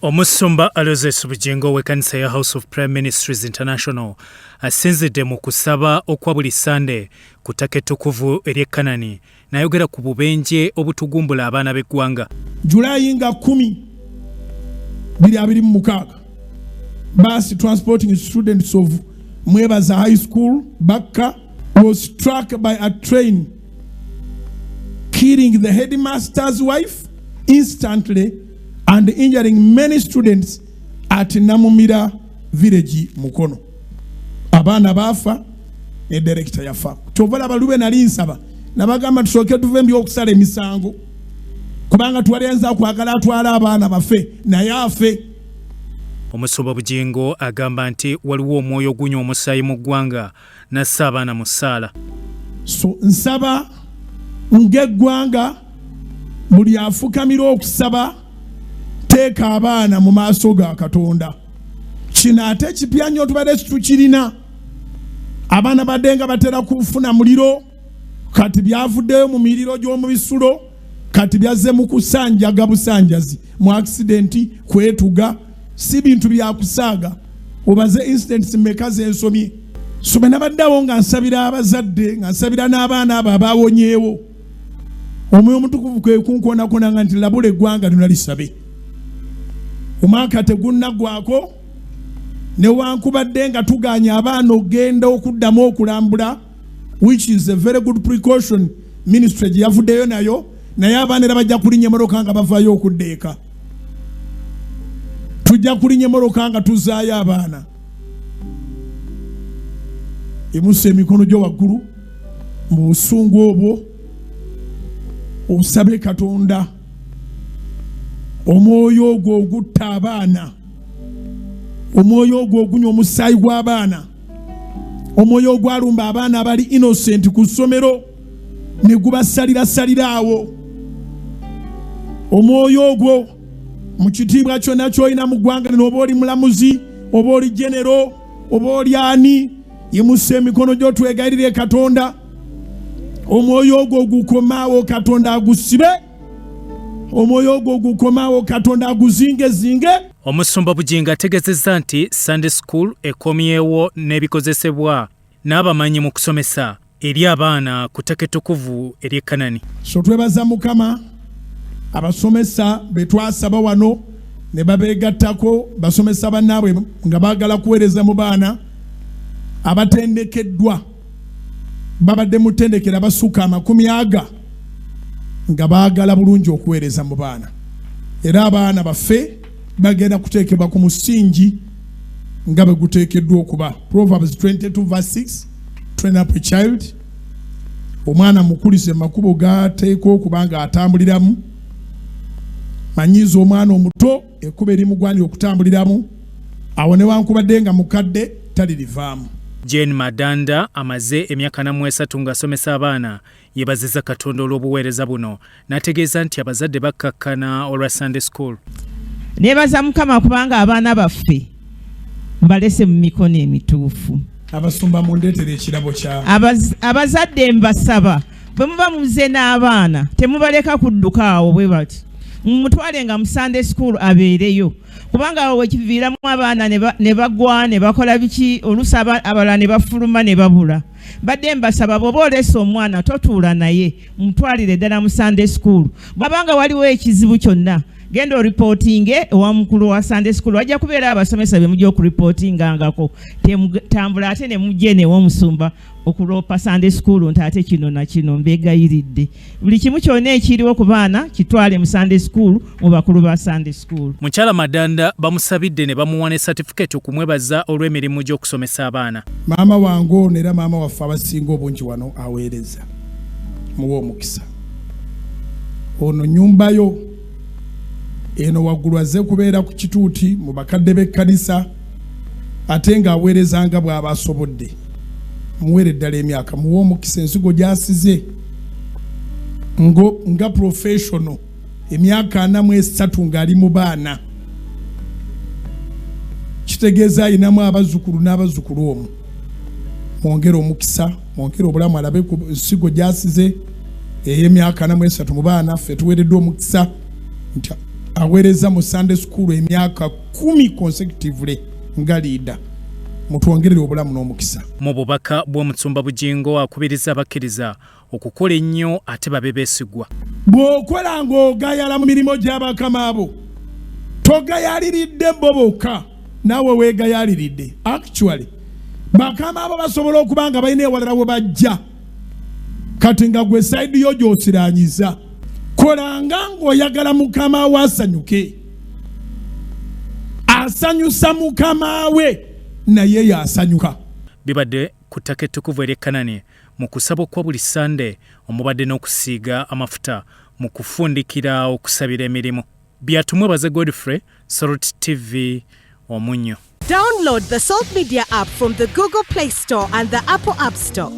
Omusumba Aloysius Bugingo w'ekkanisa ya House of Prime Ministries International asinzidde mu kusaba okwa buli Sunday ku ttaka ettukuvu ery'e n'ayogera ku bubenje obutugumbula abaana b'eggwanga. July nga 10, 2026 bus transporting students of Mwebaza High School, Bakka, was struck by a train, killing the headmaster's wife instantly and injuring many students at Namumira village Mukono. Abana bafa ne director yafa. Tovala balube nali nsaba nabagamba tusoke tuve mbyo okusala emisango kubanga twalenza kwagala atwala abaana bafe naye afe. Omusumba Bugingo agamba nti waliwo omwoyo ogunya omusaayi mu ggwanga nassa abaana mu ssaala. So nsaba ng'eggwanga buli afukamira okusaba teeka abaana mu maaso ga Katonda. Kino ate kipya nnyo tubadde tukirina. Abaana badde nga batera kufuna muliro kati byavuddeyo mu miriro gy'omu bisulo kati byazze mu kusanjaga busanjazi mu accidenti kwetuga si bintu bya kusaaga obaze incidents mmeka z'ensomye. So bwe nabaddewo nga nsabira abazadde nga nsabira n'abaana abo abaawonyeewo omwoyo omutukuvu kwe kunkonakona nti labula eggwanga lino lisabe. Omwaka tegunnagwako newankubadde nga tuganya abaana okgenda okuddamu okulambula, which is a very good precaution ministry gye yavuddeyo nayo, naye abaana era bajja kulinnya emmotoka nga bavaayo okuddeeka. Tujja kulinnya emmotoka nga tuzaayo abaana. Emusa emikono gyo waggulu mu busungu obwo obusabe Katonda omwoyo ogwo ogutta abaana, omwoyo ogwo ogunya omusaayi gw'abaana, omwoyo ogwalumba abaana abali innocent ku ssomero ne gubasalirasalira awo, omwoyo ogwo mu kitiibwa kyonna ky'olina mu ggwanga lino, oba oli mulamuzi oba oli genero oba oli ani, yimusa emikono gyo twegayirire Katonda omwoyo ogwo gukomaawo Katonda agusibe, omwoyo ogwo gukomaawo Katonda aguzingezinge. Omusumba Bugingo ategezezza nti Sunday School ekomyewo n'ebikozesebwa n'abamanyi mu kusomesa eri abaana ku ttaka ettukuvu ery'e. So twebaza Mukama abasomesa be twasaba wano ne babeegattako basomesa bannaabwe nga baagala kuweereza mu baana abatendekeddwa babadde mu ttendekero abasukka 40 nga baagala bulungi okuweereza mu baana, era abaana baffe bagenda kuteekebwa ku musingi nga bwe guteekeddwa okuba. Proverbs 22:6, train up a child, omwana mukulise makubo gateekwa okuba nga atambuliramu, manyiiza omwana omuto ekkubo erimugwanira okutambuliramu, awo newankubadde nga mukadde talirivaamu. Jane Madanda amaze emyaka 3 ng'asomesa abaana yeebazizza Katonda olw'obuweereza buno n'ategeeza nti abazadde bakkakkana olwa Sunday School. Neebaza Mukama kubanga abaana baffe mbalese mu mikono emituufu. Abasumba mundeetere ekirabo kya abazadde mbasaba bwe muba muze n'abaana temubaleka kudduka awo bwe bati mumutwale nga mu Sunday School abeereyo, kubanga awo wekiviiramu abaana ne bagwa ne bakola biki, olusaba abalala ne bafuluma ne babula. Badde mbasaba bw'oba oleese omwana totuula naye mutwalire ddala mu Sunday School. Bwabanga waliwo ekizibu kyonna genda oripotinge ewa mukulu wa Sunday School, wajja kubeera abasomesa be mujja okuripotingangako. Tambula ate ne mujje n'ew'omusumba okulopa Sunday School nti ate kino na kino mbeegayiridde. Buli kimu kyonna ekiriwo ku baana kitwale mu Sunday School mu bakulu ba Sunday School. Mukyala Madanda bamusabidde ne bamuwa ne certificate okumwebaza olw'emirimu gy'okusomesa abaana. Maama wange ono era maama waffe abasinga obungi wano aweereza muwa omukisa. Ono nyumbayo eno waggulu azze kubeera ku kituuti mu bakadde b'ekkanisa ate ng'aweerezanga bw'aba asobodde. Muwere ddala emyaka, muwa omukisa, ensigo gy'asize nga professional emyaka 43 ng'ali mu baana. Kitegeeza ayinamu abazzukulu n'abazzukulu omwo. Mwongere omukisa, mwongere obulamu, alabe ku nsigo gy'asize ey'emyaka 43 mu baana. Ffe tuweereddwa omukisa nti aweereza mu Sunday school emyaka 10 consecutively nga leader. Mutwongerere obulamu n'omukisa. Mu bubaka bw'omutsumba Bugingo akubiriza abakkiriza okukola ennyo ate babe beesigwa. Bw'okola ng'ogayala mu mirimu gy'abakamaabo togayaliridde bo bokka naawe weegayaliridde. Actually bakamaabo basobola okuba nga balina ewalala we bajja kati nga gwe sayidi yo gy'osiraanyiza. Kolanga ng'oyagala mukamaawo asanyuke, asanyusa mukamaawe naye yasanyuka. Bibadde ku ttaka ettukuvu ery'e Kanani mu kusaba okwa buli Sande omubadde n'okusiiga amafuta mu kufundikira okusabira emirimu. Byatumwe baze Godfrey, Salt TV, Omunyo. Download the Salt Media app from the Google Play Store and the Apple App Store.